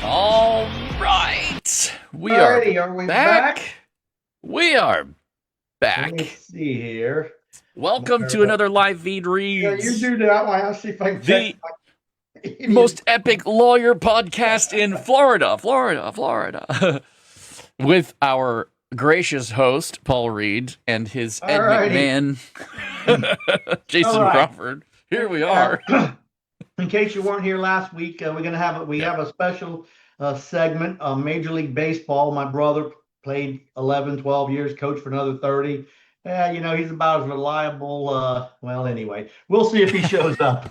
All right. We are Alrighty, are we back. back? We are Let me back. see here. Welcome to another live feed Yeah, you reads, do that one. I'll see if I can check the my email. most epic lawyer podcast in Florida, with our gracious host, Paul Reed, and his Ed Alrighty. McMahon, All Jason right. Crawford. Here we Yeah. are. In case you weren't here last week, we Yep. have a special segment of Major League Baseball. My brother played 11, 12 years, coached for another 30. He's about as reliable. Well, anyway, we'll see if he shows up.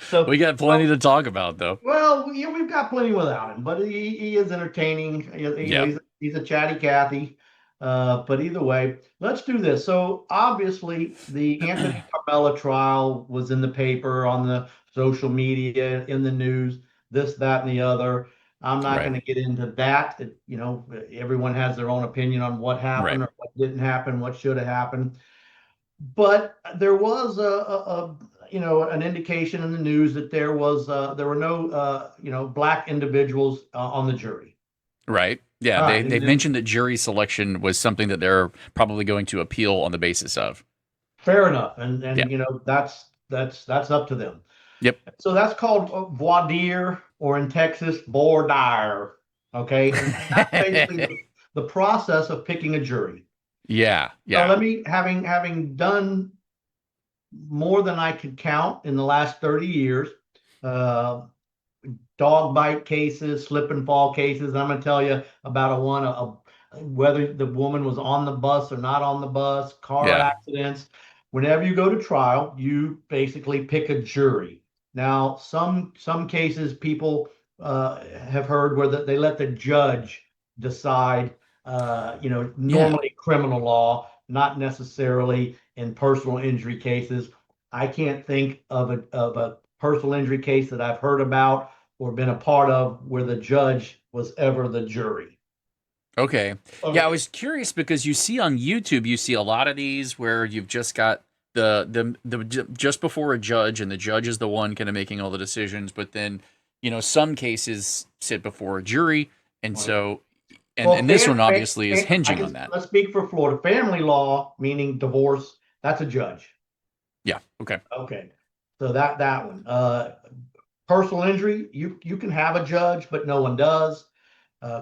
So, We got plenty well, to talk about, though. Well, yeah, we've got plenty without him, but he is entertaining. Yep. He's a chatty Cathy. But either way, let's do this. So obviously, the Anthony Carmella trial was in the paper, on the social media, in the news, this, that, and the other. I'm not Right. going to get into that. Everyone has their own opinion on what Right. happened or what didn't happen, what should have happened. But there was an indication in the news that there were no black individuals on the jury. Right. Yeah, All right, they've mentioned that jury selection was something that they're probably going to appeal on the basis of. fair enough, and Yeah. that's up to them. Yep. So that's called voir dire, or in Texas, voir dire. Okay, and that's basically the process of picking a jury. Yeah. So Yeah. let me, having done more than I could count in the last 30 years. Uh, Dog bite cases, slip and fall cases. I'm going to tell you about whether the woman was on the bus or not on the bus, car Yeah. accidents. Whenever you go to trial, you basically pick a jury. Now, some cases people have heard where they let the judge decide. Yeah. Normally criminal law, not necessarily in personal injury cases. I can't think of a personal injury case that I've heard about or been a part of where the judge was ever the jury. Okay. Yeah, I Okay. was curious because you see on YouTube, you see a lot of these where you've just got just before a judge, and the judge is the one kind of making all the decisions, but then, some cases sit before a jury, and Right. so and Well, and this one obviously is hinging on that. let's speak for Florida. Family law, meaning divorce, that's a judge. Yeah. Okay. Okay. So that one. Personal injury, you can have a judge, but no one does.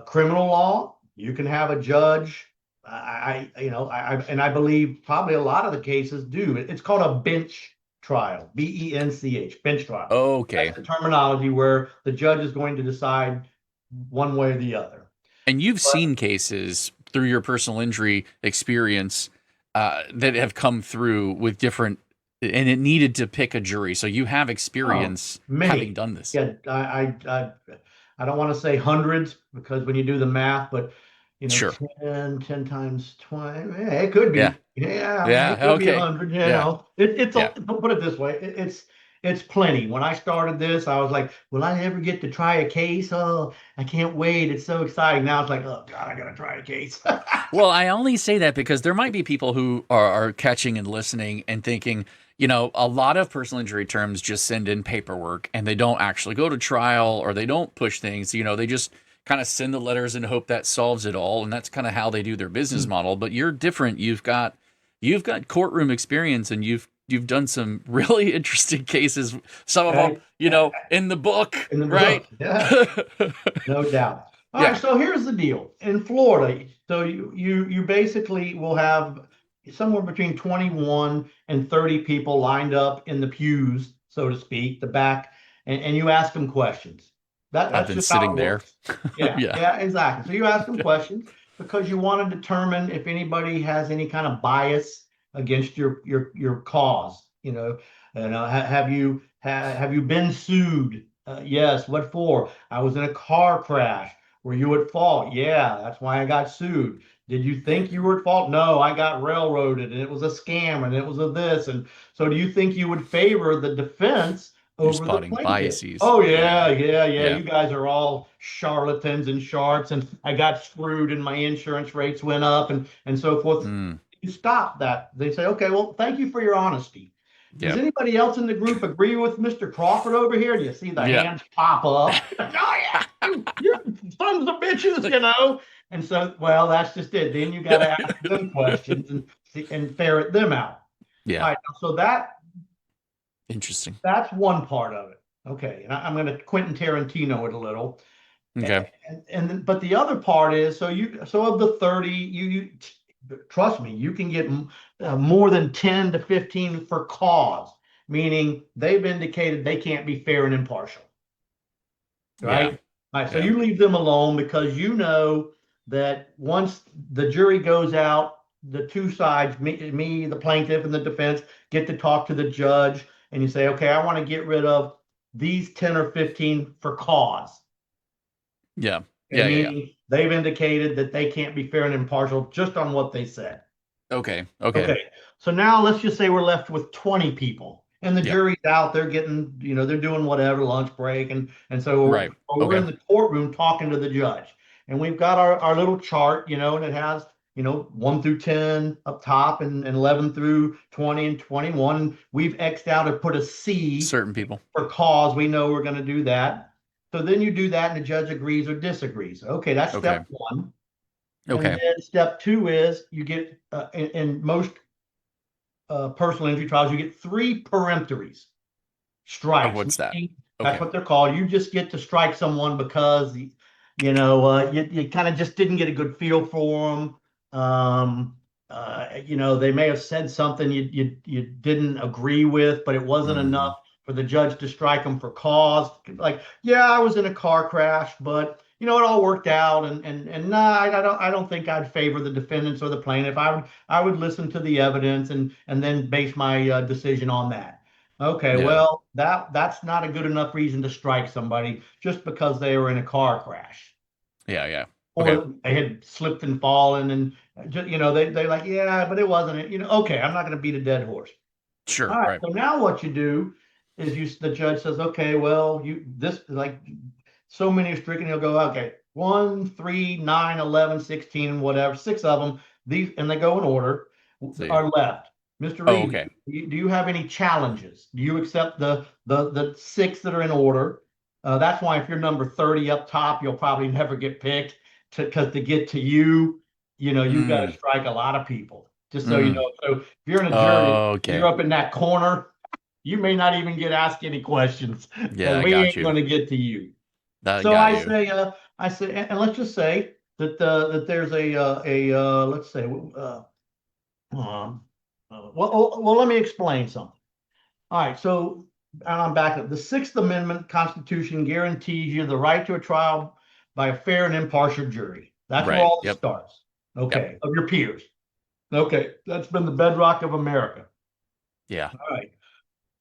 Criminal law, you can have a judge. And I believe probably a lot of the cases do. It's called a bench trial, bench, bench trial. That's Okay. the terminology where the judge is going to decide one way or the other. And you've But seen cases through your personal injury experience that have come through with different, and it needed to pick a jury. So you have experience having many, done this. yeah, I don't want to say hundreds because when you do the math, but Sure. 10 times 20, yeah, it could Yeah. be. Yeah, it Yeah. could be Okay. 100, Yeah. Yeah. put it this way, it's plenty. When I started this, I was like, will I ever get to try a case? Oh, I can't wait. It's so exciting. Now it's like, oh God, I gotta try a case. Well, I only say that because there might be people who are catching and listening and thinking, a lot of personal injury terms just send in paperwork and they don't actually go to trial, or they don't push things. They just kind of send the letters and hope that solves it all. And that's kind of how they do their business model. But you're different. You've got courtroom experience, and you've done some really interesting cases. Some of them, Right? in the book, In the right? book. Yeah. No doubt. All right, Yeah. so here's the deal. In Florida, so you basically will have somewhere between 21 and 30 people lined up in the pews, so to speak, the back, and you ask them questions. I've That's been just how sitting it there. works. Yeah, Yeah. yeah, exactly. So you ask them questions because you want to determine if anybody has any kind of bias against your cause. Have you been sued? Yes. What for? I was in a car crash. Were you at fault? Yeah, that's why I got sued. Did you think you were at fault? No, I got railroaded and it was a scam and it was a this. And so do you think you would favor the defense You're over the spotting plaintiff? biases. Oh Yeah. yeah, yeah, yeah. Yeah. You guys are all charlatans and sharks, and I got screwed and my insurance rates went up and so forth. Mm. You stop that. They say, okay, well, thank you for your honesty. Does Yeah. anybody else in the group agree with Mr. Crawford over here? Do you see the Yeah. hands pop up? Oh yeah, you sons of bitches, you know. And so, well, that's just it. Then you got to ask them questions and ferret them out. All Yeah. right, so Interesting. that's one part of it. Okay, and I'm going to Quentin Tarantino it a little. Okay. But the other part is so of the 30 you trust me, you can get more than 10 to 15 for cause, meaning they've indicated they can't be fair and impartial, Yeah. right? All right, so Yeah. you leave them alone because you know that once the jury goes out, the two sides, me, the plaintiff, and the defense, get to talk to the judge, and you say, okay, I want to get rid of these 10 or 15 for cause. Yeah. Okay, Yeah. Yeah. Yeah. meaning they've indicated that they can't be fair and impartial just on what they said. Okay. Okay. Okay, so now let's just say we're left with 20 people, and the Yep. jury's out. They're getting, they're doing whatever, lunch break, and so Right. we're Okay. in the courtroom talking to the judge, and we've got our little chart, and it has 1 through 10 up top, and 11 through 20 and 21. We've X'd out and put a C Certain people. for cause. We know we're going to do that. So then you do that, and the judge agrees or disagrees. Okay, that's Okay. step one. And Okay. then step two is you get in most personal injury trials, you get 3 peremptories, Oh, strikes. what's that? That's Okay. what they're called. You just get to strike someone because you kind of just didn't get a good feel for them. They may have said something you didn't agree with, but it wasn't Hmm. enough for the judge to strike them for cause. Like, yeah, I was in a car crash, but it all worked out, and nah, I don't think I'd favor the defendants or the plaintiff. I would listen to the evidence and then base my decision on that. Okay, Yeah. well, that's not a good enough reason to strike somebody just because they were in a car crash Yeah. Yeah. Okay. or they had slipped and fallen and just, they like, yeah, but it wasn't it. Okay, I'm not going to beat a dead horse. All Sure. right, Right. so now what you do is the judge says, okay, well, this like so many are stricken, he'll go, okay, 1, 3, 9, 11, 16, whatever, 6 of them, these, and they go in order, See. are left. Mr. Oh, Reed, okay. do you have any challenges? Do you accept the 6 that are in order? That's why if you're number 30 up top, you'll probably never get picked because to get to you, you've got to Mm. strike a lot of people, just so you Mm. know. So if you're in a jury, you're Okay. up in that corner, you may not even get asked any questions Yeah, because I we got ain't you. going to get to you. That So got you. I say, and let's just say that there's let's say, let me explain something. All right, so and I'm back up. The Sixth Amendment Constitution guarantees you the right to a trial by a fair and impartial jury. That's where Right. all this Yep. starts. Yep. Okay, of your peers. Okay, that's been the bedrock of America. Yeah. All right.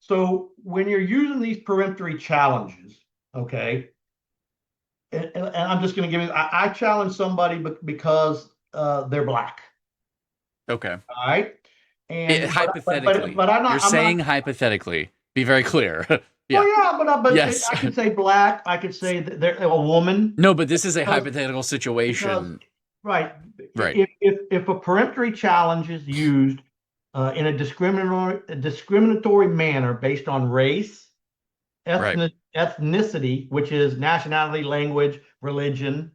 So when you're using these peremptory challenges, okay, and I'm just going to give you, I challenge somebody because they're black. Okay. All right. And Hypothetically, but you're I'm not. saying hypothetically. Be very clear. Well, Yeah. yeah, but Yes. I could say black. I could say that they're a woman No, but this is a because hypothetical because situation. right. Right. If a peremptory challenge is used in a discriminatory manner based on race, Right. ethnicity, which is nationality, language, religion,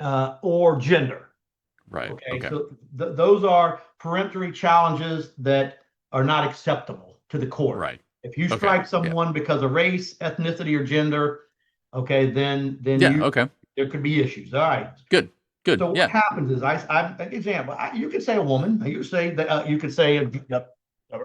or gender. Right. Okay, Okay. so those are peremptory challenges that are not acceptable to the court. Right. If you Okay. strike Yeah. someone because of race, ethnicity, or gender, okay, then Yeah. Okay. there could be issues. All right. Good. Good. So what Yeah. happens is example. You could say a woman. You could say a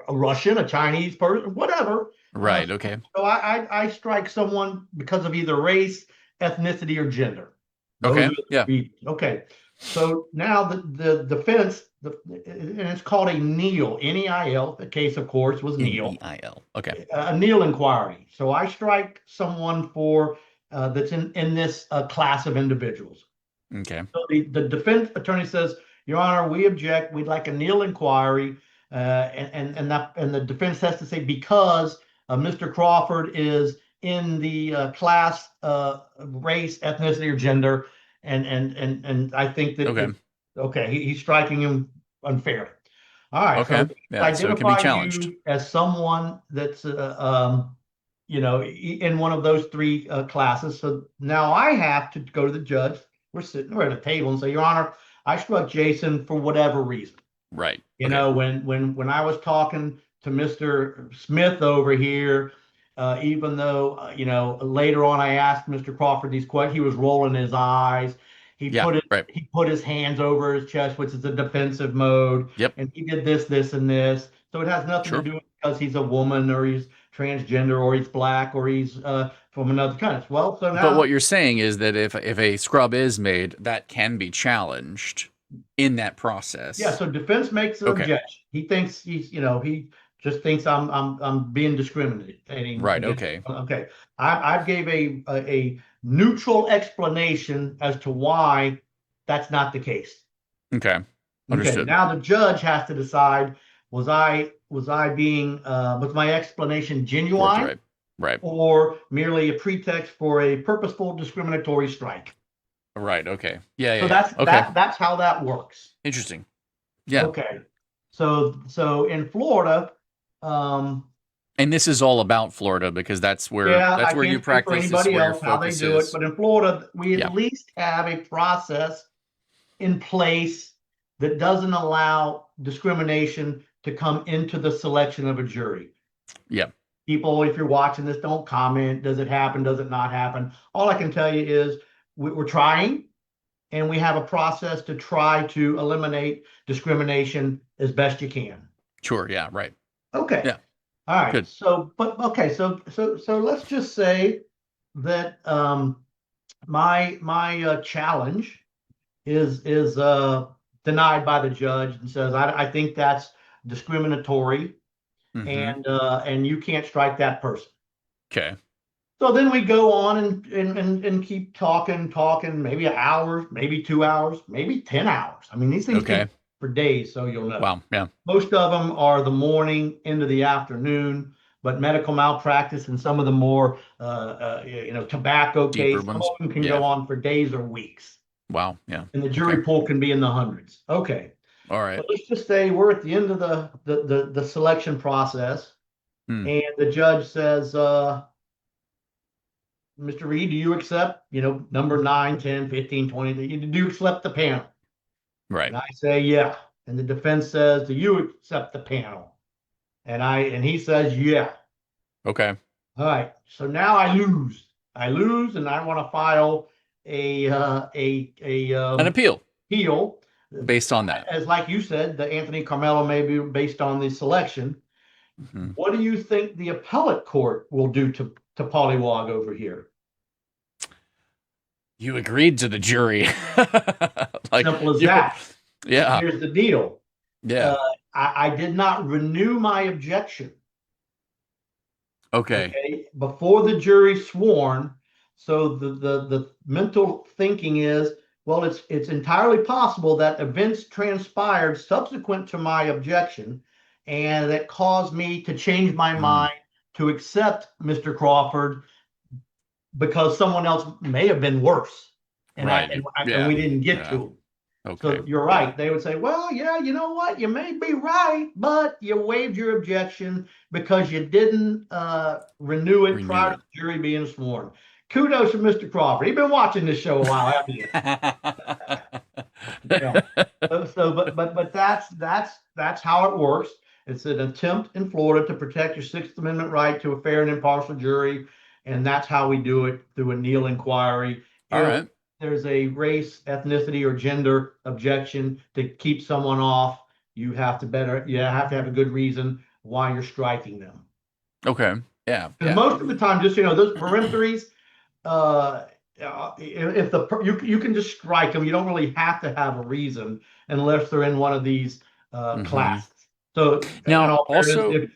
Russian, a Chinese person, whatever. Right. Okay. So I strike someone because of either race, ethnicity, or gender. Those are Okay. the Yeah. reasons. Okay. So now the defense, and it's called a Neal, Neil. The case, of course, was Neal, Neil. Okay. a Neal inquiry. So I strike someone for that's in this class of individuals. Okay. So the defense attorney says, Your Honor, we object. We'd like a Neal inquiry, and the defense has to say because Mr. Crawford is in the class, race, ethnicity, or gender, and I think that Okay. it's okay. He's striking him unfairly. All right, so Okay. it Yeah. So it can be identifies challenged. you as someone that's in one of those three classes. So now I have to go to the judge. We're at a table and say, Your Honor, I struck Jason for whatever reason. Right. You Okay. know, when I was talking to Mr. Smith over here, even though later on I asked Mr. Crawford these questions, he was rolling his eyes. Yeah. Right. He put his hands over his chest, which is a defensive mode, Yep. and he did this, this, and this. So it has nothing to Sure. do with because he's a woman or he's transgender or he's black or he's from another country. Well, so But now what you're saying is that if a scrub is made, that can be challenged in that yeah, process. so defense makes an Okay. objection. He thinks he just thinks I'm being discriminating Right. against. Okay. Okay, I gave a neutral explanation as to why that's not the case. Okay. Okay, Understood. now the judge has to decide was my explanation genuine Forthright. Right. or merely a pretext for a purposeful discriminatory strike. Right. Okay. Yeah. Yeah. So Yeah. Okay. that's how that works. Interesting. Yeah. Okay. So in Florida, um, And this is all about Florida because yeah, that's I where you can't speak for practice. This is anybody where your else how they focus do it, is. but in Florida, we at Yeah. least have a process in place that doesn't allow discrimination to come into the selection of a jury. Yeah. People, if you're watching this, don't comment. Does it happen? Does it not happen? All I can tell you is we're trying, and we have a process to try to eliminate discrimination as best you can. Sure. Yeah. Right. Okay. Yeah. All right. Good. So let's just say that my challenge is denied by the judge and says I think that's discriminatory Mm-hmm. and you can't strike that person. Okay. So then we go on and keep talking, maybe an hour, maybe 2 hours, maybe 10 hours. I mean, these things can Okay. go for days, so you'll know. Wow. Yeah. Most of them are the morning into the afternoon, but medical malpractice and some of the more, tobacco Deeper case, some ones. of them can Yeah. go on for days or weeks, Wow. Yeah. and the Okay. jury pool can be in the hundreds. Okay, All so right. let's just say we're at the end of the selection process, Hmm. and the judge says, Mr. Reed, do you accept, number 9, 10, 15, 20? Do you accept the panel? Right. And I say, yeah. And the defense says, do you accept the panel? And he says, yeah. Okay. All right. So now I lose. I lose, and I want to file a An appeal appeal. based on that. As like you said, the Anthony Carmelo may be based on the selection. Mm-hmm. What do you think the appellate court will do to Pollywog over here? You agreed to the jury. Like Simple as you. that. Yeah. Here's the deal. Yeah. I did not renew my objection. Okay. Okay, before the jury sworn. So the mental thinking is, well, it's entirely possible that events transpired subsequent to my objection, and that caused me to change my Mm. mind to accept Mr. Crawford because someone else may have been worse, Right. and Yeah. we didn't get Yeah. to him. Okay. So you're Yeah. right. They would say, well, yeah, you know what? You may be right, but you waived your objection because you didn't renew it Renew prior to it. the jury being sworn. Kudos to Mr. Crawford. You've been watching this show a while, haven't you? Yeah. But that's how it works. It's an attempt in Florida to protect your Sixth Amendment right to a fair and impartial jury, and that's how we do it through a Neal inquiry. All right. There's a race, ethnicity, or gender objection to keep someone off, you have to have a good reason why you're striking them. Okay. Yeah. Because Yeah. most of the time, just those peremptories, uh, if you can just strike them, you don't really have to have a reason unless they're in one of these Mm-hmm. classes. So, in Now, all fairness, also,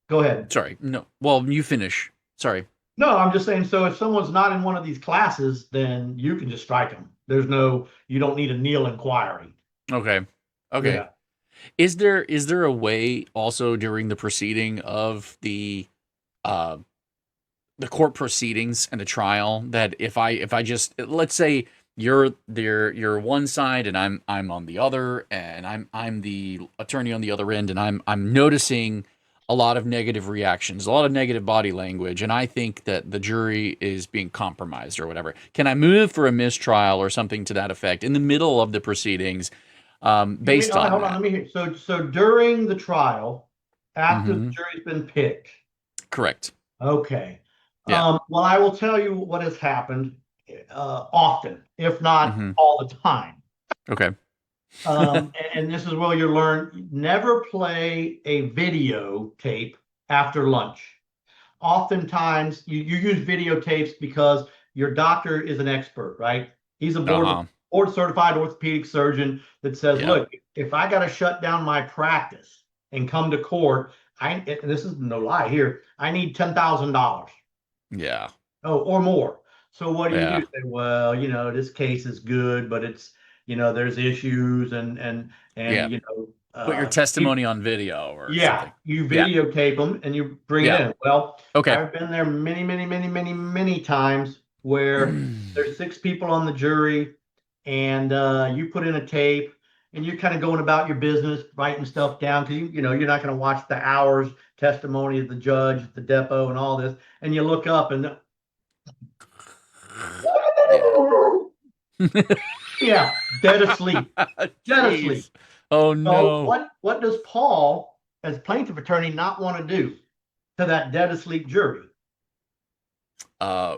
go ahead. sorry. No. Well, you finish. Sorry. No, I'm just saying. So if someone's not in one of these classes, then you can just strike them. You don't need a Neal inquiry. Okay. Okay. Yeah. Is there a way also during the proceeding of uh the court proceedings and the trial that if I just let's say you're one side and I'm on the other, and I'm the attorney on the other end, and I'm noticing a lot of negative reactions, a lot of negative body language, and I think that the jury is being compromised or whatever. Can I move for a mistrial or something to that effect in the middle of the proceedings, You mean, based oh, on hold on, that? let me hear. So during the trial, after the Hmm. jury's been picked, Correct. okay. Yeah. Well, I will tell you what has happened often, if not Hmm. all the time. Okay. And this is where you learn never play a videotape after lunch. Oftentimes, you use videotapes because your doctor is an expert, right? He's a Uh-huh. board certified orthopedic surgeon that says, Yeah. look, if I got to shut down my practice and come to court, and this is no lie here, I need $10,000. Yeah. Oh, or more. So what do? Yeah. Say, well, this case is good, but it's, there's issues and Yeah. Put your testimony on video or yeah, something. you Yeah. videotape them and you bring it Yeah. in. Well, Okay. I've been there many, many, many, many, many times where there's six people on the jury and you put in a tape and you're kind of going about your business, writing stuff down because you're not going to watch the hours testimony of the judge, the depot, and all this. And you look up and Yeah. yeah, dead asleep, dead Jeez. asleep. Oh So no. what does Paul, as plaintiff attorney, not want to do to that dead asleep jury? Uh,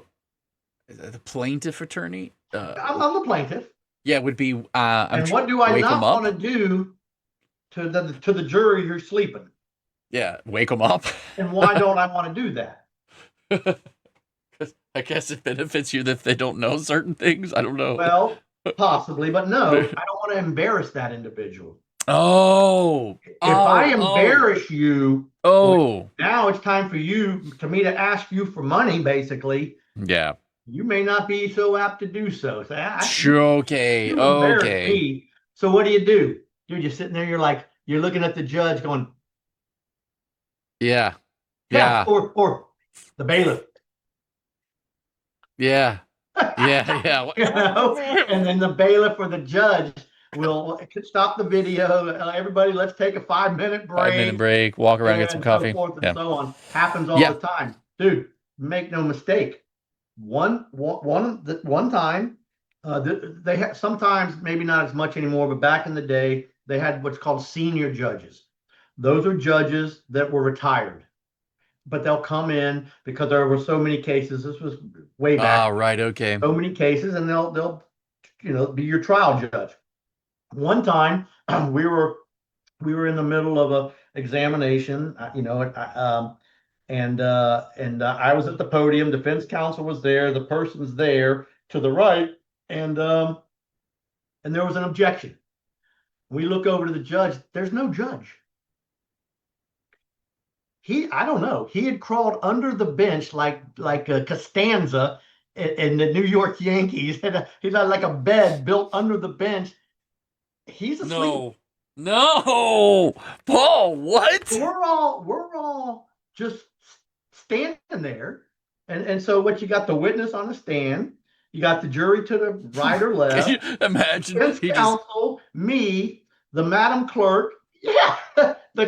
the plaintiff attorney. I'm the plaintiff, Yeah, would be. and what do I Wake them not want up. to do to the jury who's sleeping? Yeah, wake them up. And why don't I want to do that? I guess it benefits you if they don't know certain things. I don't know. Well, possibly, but no, I don't want to embarrass that individual. Oh, If I oh, oh, embarrass you, well, oh. now it's time for me to ask you for money, basically. Yeah. You may not be so apt to do so. So Sure. Okay. you embarrass Okay. me. So what do? You're just sitting there, you're looking at the judge going, Yeah. yeah, Yeah. or the bailiff. Yeah. Yeah. And then the bailiff or the judge will stop the video. Everybody, let's take a 5 minute 5 minute break, break. Walk around, get some and so coffee. forth and Yeah. so on. Happens all Yeah. the time, dude. Make no mistake. One time, they had sometimes maybe not as much anymore, but back in the day they had what's called senior judges. Those are judges that were retired, but they'll come in because there were so many cases. This was way back. Ah, right. Okay. So many cases, and they'll be your trial judge. One time, we were in the middle of a examination, and I was at the podium. Defense counsel was there. The person's there to the right, and there was an objection. We look over to the judge. There's no judge. I don't know. He had crawled under the bench like a Costanza in the New York Yankees. He's had like a bed built under the bench. He's asleep. No. No. Paul, what? We're all just standing there, and so what, you got the witness on the stand, you got the jury to the right or Can left, you imagine? defense He just. counsel, me, the madam clerk, yeah, the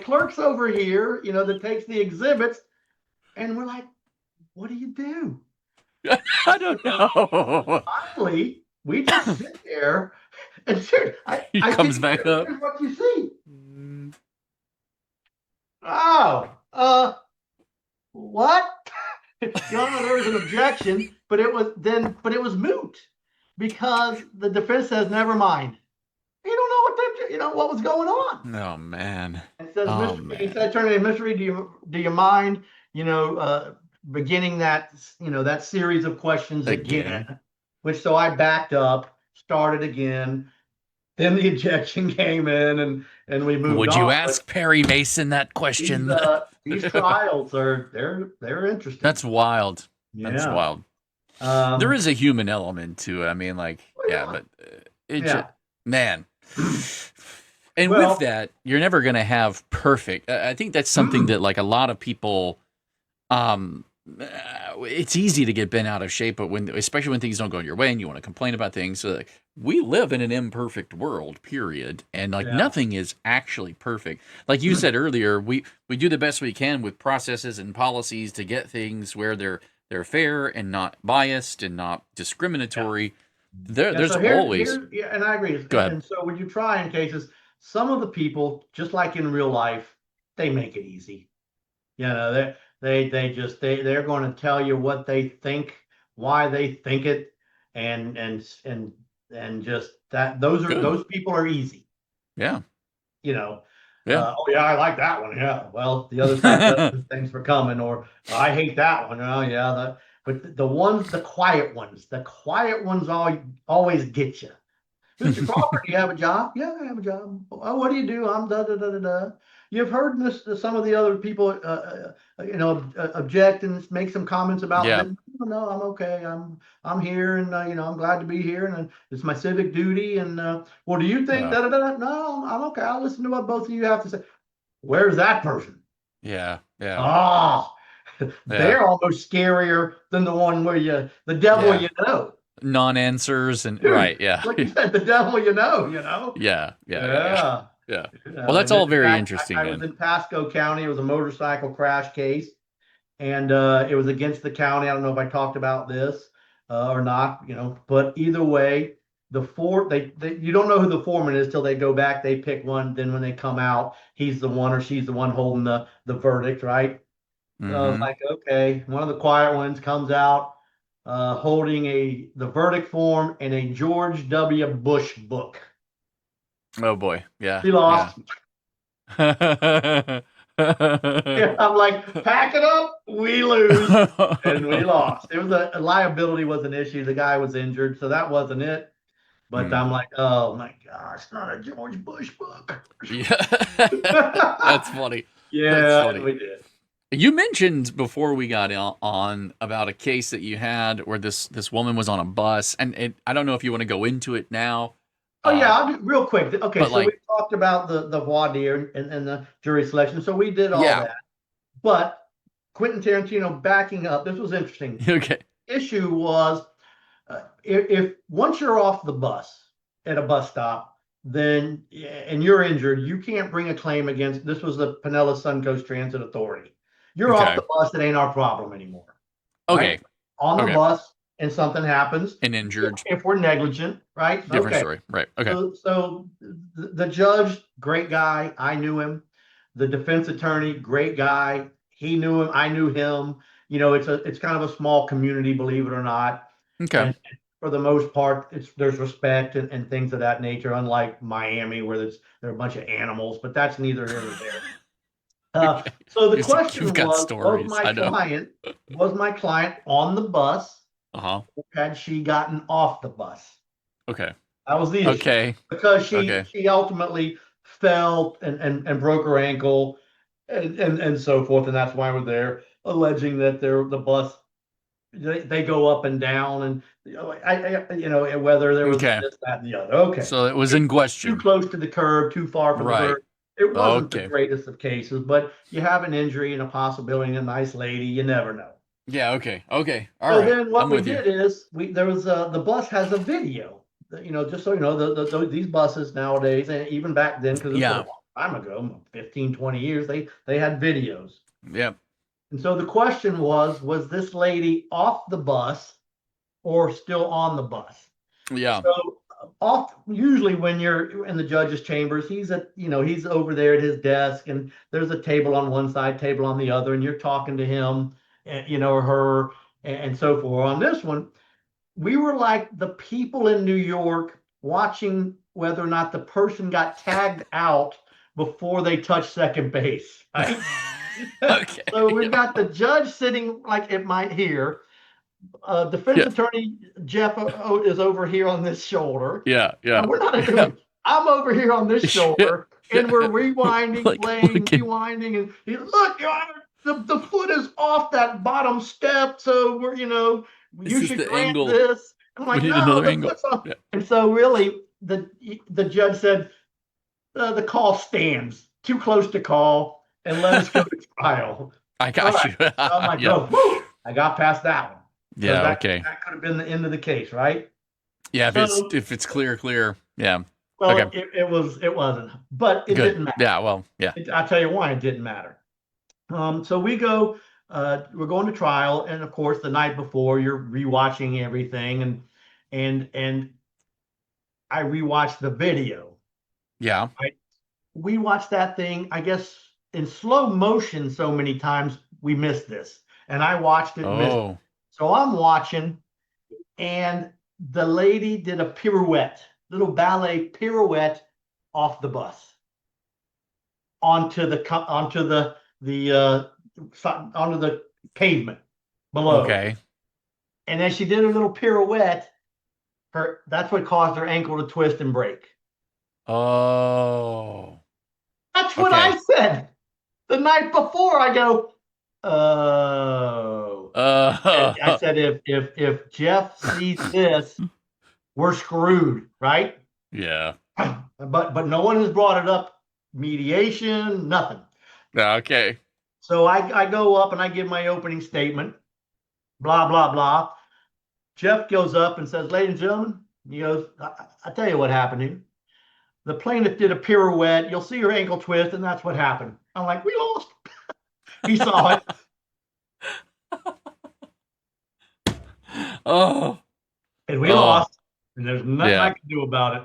clerk's over here, that takes the exhibits, and we're like, what do you do? I don't know. Finally, we just sit there, and dude, He I comes think back up. here's what you see. Oh, what? There was an objection, but it was moot because the defense says, never mind. You don't know what was going on. Oh man. And says, Oh He man. said, attorney, Mr. Reed, do you mind, beginning that series of questions Again. again? Which, so I backed up, started again. Then the ejection came in, and we moved Would you on. But ask Perry Mason that these question? these trials they're interesting. That's wild. That's Yeah. wild. There Um, is a human element to it. I mean, like, well, yeah, yeah. but it just, Yeah. man. And with Well, that, you're never going to have perfect. I think that's something that like a lot of people it's easy to get bent out of shape, but especially when things don't go your way and you want to complain about things. So like, we live in an imperfect world, period, and like Yeah. nothing is actually perfect. Like you said earlier, we do the best we can with processes and policies to get things where they're fair and not biased and not Yeah. discriminatory. Yeah. There's So always yeah, and I agree. go ahead. And so when you try in cases, some of the people, just like in real life, they make it easy. They just they're going to tell you what they think, why they think it, and just that Good. those people are easy. Yeah. You know, Yeah. oh yeah, I like that one. Yeah, well, the other side doesn't. Thanks for coming. Or I hate that one. Oh yeah, but the ones, the quiet ones always get you. Mr. Crawford, do you have a job? Yeah, I have a job. Oh, what do you do? I'm da da da da da. You've heard this, some of the other people, object and make some comments about Yeah. this. No, I'm okay. I'm here, and I'm glad to be here, and it's my civic duty. And well, do you think Uh, da da da? No, I'm okay. I'll listen to what both of you have to say. Where's that person? yeah. Yeah. Ah, Yeah. they're almost scarier than the one where the devil Yeah. you know. Non-answers and Dude, right. Yeah. like you said, the devil you know. Yeah. Yeah. Yeah. Yeah. Yeah. Yeah. Well, that's And then, all in very fact, interesting, I was man. in Pasco County. It was a motorcycle crash case, and it was against the county. I don't know if I talked about this or not, but either way, they you don't know who the foreman is till they go back. They pick one. Then when they come out, he's the one or she's the one holding the verdict, right? So I was Mm-hmm. like, okay. One of the quiet ones comes out holding the verdict form and a George W. Bush book. Oh boy. Yeah. He Yeah. lost. Yeah, I'm like, pack it up, we lose, and we lost. It was a liability was an issue. The guy was injured, so that wasn't it. But Hmm. I'm like, oh my gosh, not a George Bush book. Yeah. That's funny. That's Yeah, and funny. we did. You mentioned before we got on about a case that you had where this woman was on a bus, and I don't know if you want to go into it now, Oh yeah, uh, I'll do real quick. Okay, but so we like, talked about the voir dire and the jury selection. So we did all yeah, that. But Quentin Tarantino backing up, this was interesting. okay, Issue was if once you're off the bus at a bus stop, then and you're injured, you can't bring a claim against. This was the Pinellas Suncoast Transit Authority. You're off okay, the bus, it ain't our problem anymore, right? okay, On the okay, bus and something happens, and injured, if we're negligent, right? different Okay. story, right? Okay, So the judge, great guy. I knew him. The defense attorney, great guy. He knew him. I knew him. It's kind of a small community, believe it or not. okay, And for the most part, there's respect and things of that nature. Unlike Miami, where there are a bunch of animals, but that's neither here nor there. okay. So the You've question got was, stories, I know. was my client on the bus, Uh-huh. or had she gotten off the bus? Okay, That was the issue okay, because okay, she ultimately fell and broke her ankle and so forth, and that's why we're there alleging that the bus they go up and down, and whether there was okay. this, that, and the other. Okay, So it was in too question, close to the curb, too far from the right? curb. It wasn't the Okay, greatest of cases, but you have an injury and a possibility, and a nice lady, you never know. yeah, okay, okay, all So right. then what I'm we with you. did is there was the bus has a video. Just so you know, these buses nowadays, and even back then, because this was a Yeah, long time ago, 15, 20 years, they had videos. yeah, And so the question was this lady off the bus or still on the bus? yeah. So off usually when you're in the judge's chambers, he's over there at his desk, and there's a table on one side, table on the other, and you're talking to him, or her, and so forth. On this one, we were like the people in New York watching whether or not the person got tagged out before they touched second base, right? Okay. So we've Yeah. got the judge sitting like it might here. Defense Yeah. attorney Jeff is over here on this shoulder. Yeah. Yeah. We're not Yeah. doing. I'm over here on this Yeah. shoulder, and we're Yeah. rewinding, Like, playing, look at rewinding, and look, Your Honor, the foot is off that bottom step, so this you is should the grant angle. this. I'm We like, need no, another the angle. foot's on. Yeah. And so really, the judge said the call stands. Too close to call, and let us go to trial. I All got right. you. So I'm like, Yeah. oh, whew. I got past that one. Yeah. Okay. That could have been the end of the case, right? Yeah. So, If it's clear. Yeah. well, Okay. it wasn't, but it Good. didn't matter. Yeah. Well. Yeah. I'll tell you why it didn't matter. So we're going to trial, and of course, the night before, you're rewatching everything, and I rewatched the video. Yeah. We watched that thing, I guess, in slow motion so many times we missed this, and I watched it and missed it. Oh. So I'm watching, and the lady did a pirouette, little ballet pirouette off the bus onto the pavement below. Okay. And as she did a little pirouette, that's what caused her ankle to twist and break. Oh. That's what I said the night before. I go, oh. I said, if Jeff sees this, we're screwed, right? Yeah. But no one has brought it up. Mediation, nothing. Okay. So I go up and I give my opening statement, blah, blah, blah. Jeff goes up and says, ladies and gentlemen, he goes, I tell you what happened here. The plaintiff did a pirouette. You'll see her ankle twist, and that's what happened. I'm like, we lost. He saw it. Oh. And we lost. And there's nothing I can do about it.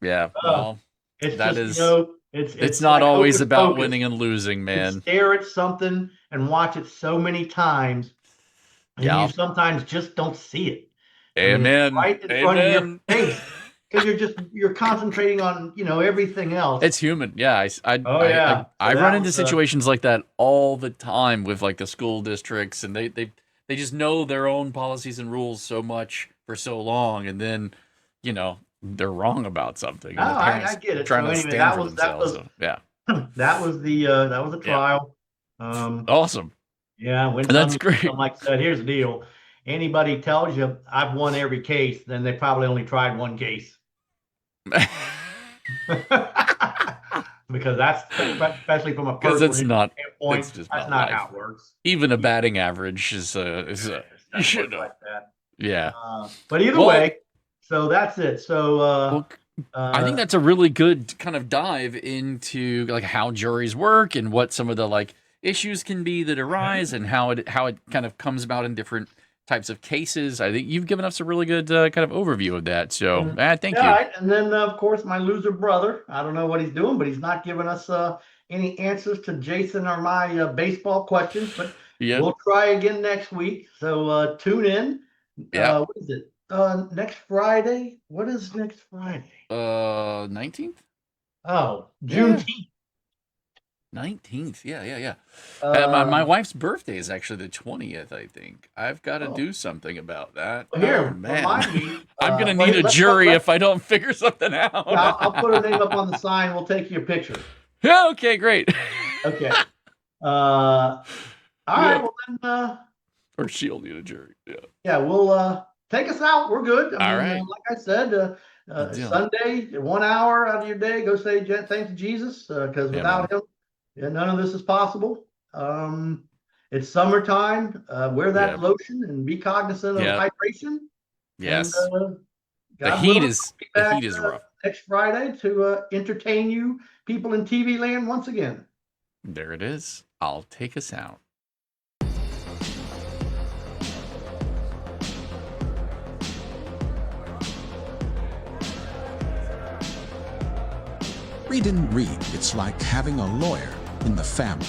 Yeah. Well, it's that just, is, it's not like always hocus about pocus. winning and losing, man. You stare at something and watch it so many times, and you sometimes just don't see it. Amen. Right in front of your face, because you're concentrating on everything else. It's human. Yeah. I run into situations like that all the time with like the school districts, and they just know their own policies and rules so much for so long, and then they're wrong about something. I get it. Trying to anyway, stand for themselves. That was the trial. Awesome. Yeah, when that's great. Like I said, here's the deal. Anybody tells you I've won every case, then they probably only tried one case. Because that's, especially from a personal standpoint, that's not how it works. Even a batting average is you should know. Like that. Yeah. But either way, so that's it. So I think that's a really good kind of dive into like how juries work and what some of the like issues can be that arise and how it kind of comes about in different types of cases. I think you've given us a really good kind of overview of that. So thank you. Right. And then of course my loser brother, I don't know what he's doing, but he's not giving us any answers to Jason or my baseball questions, but we'll try again next week. So tune in. What is it? Next Friday? What is next Friday? 19th? Oh, Juneteenth. 19th. Yeah. My wife's birthday is actually the 20th, I think. I've got to do something about that. Here, man. me, I'm going to need a jury if I don't figure something out. I'll put her name up on the sign. We'll take you a picture. Yeah, okay, great. Okay. All right, well then... or she'll need a jury. Yeah, we'll... take us out. We're good. All right. Like I said, Sunday, 1 hour out of your day, go say thanks to Jesus, because without him, none of this is possible. It's summertime. Wear that lotion and be cognizant of hydration. Yes. And, the heat is rough. Next Friday to entertain you people in TV land once again. There it is. I'll take us out. Reed and Reed, it's like having a lawyer in the family.